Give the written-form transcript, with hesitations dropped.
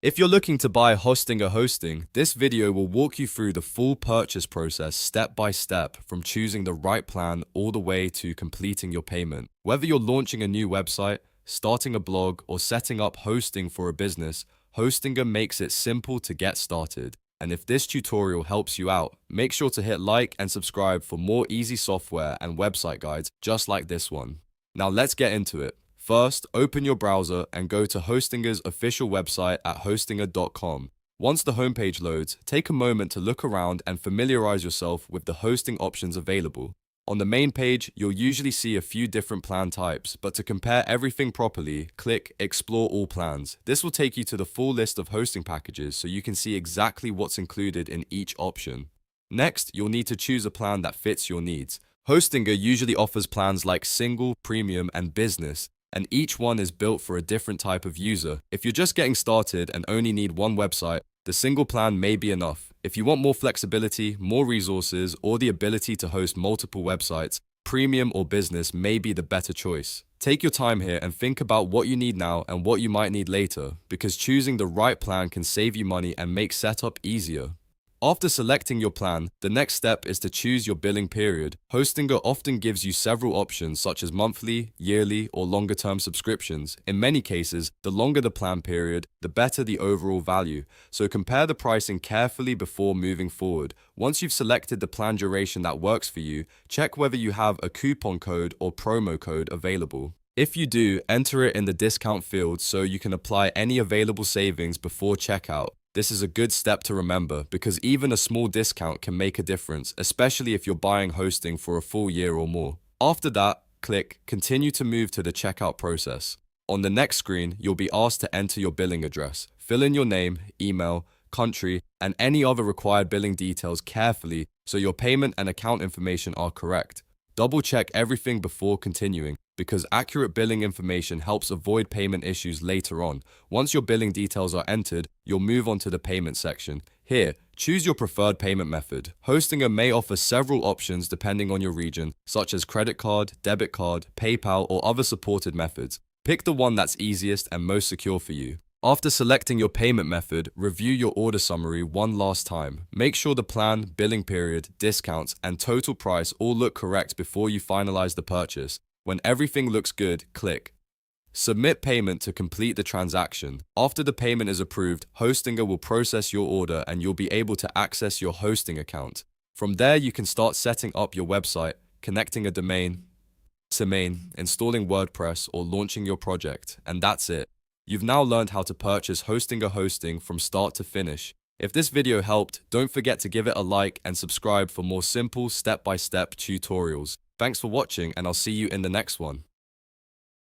If you're looking to buy hosting, this video will walk you through the full purchase process step by step, from choosing the right plan all the way to completing your payment. Whether you're launching a new website, starting a blog, or setting up hosting for a business, Hostinger makes it simple to get started. And if this tutorial helps you out, make sure to hit like and subscribe for more easy software and website guides just like this one. Now let's get into it. First, open your browser and go to Hostinger's official website at hostinger.com. Once the homepage loads, take a moment to look around and familiarize yourself with the hosting options available. On the main page, you'll usually see a few different plan types, but to compare everything properly, click Explore All Plans. This will take you to the full list of hosting packages so you can see exactly what's included in each option. Next, you'll need to choose a plan that fits your needs. Hostinger usually offers plans like Single, Premium, and Business, and each one is built for a different type of user. If you're just getting started and only need one website, the single plan may be enough. If you want more flexibility, more resources, or the ability to host multiple websites, Premium or Business may be the better choice. Take your time here and think about what you need now and what you might need later, because choosing the right plan can save you money and make setup easier. After selecting your plan, the next step is to choose your billing period. Hostinger often gives you several options such as monthly, yearly, or longer-term subscriptions. In many cases, the longer the plan period, the better the overall value. So compare the pricing carefully before moving forward. Once you've selected the plan duration that works for you, check whether you have a coupon code or promo code available. If you do, enter it in the discount field so you can apply any available savings before checkout. This is a good step to remember because even a small discount can make a difference, especially if you're buying hosting for a full year or more. After that, click Continue to move to the checkout process. On the next screen, you'll be asked to enter your billing address. Fill in your name, email, country, and any other required billing details carefully so your payment and account information are correct. Double check everything before continuing, because accurate billing information helps avoid payment issues later on. Once your billing details are entered, you'll move on to the payment section. Here, choose your preferred payment method. Hostinger may offer several options depending on your region, such as credit card, debit card, PayPal, or other supported methods. Pick the one that's easiest and most secure for you. After selecting your payment method, review your order summary one last time. Make sure the plan, billing period, discounts, and total price all look correct before you finalize the purchase. When everything looks good, click Submit payment to complete the transaction. After the payment is approved, Hostinger will process your order and you'll be able to access your hosting account. From there, you can start setting up your website, connecting a domain, installing WordPress, or launching your project, and that's it. You've now learned how to purchase Hostinger hosting from start to finish. If this video helped, don't forget to give it a like and subscribe for more simple step-by-step tutorials. Thanks for watching, and I'll see you in the next one.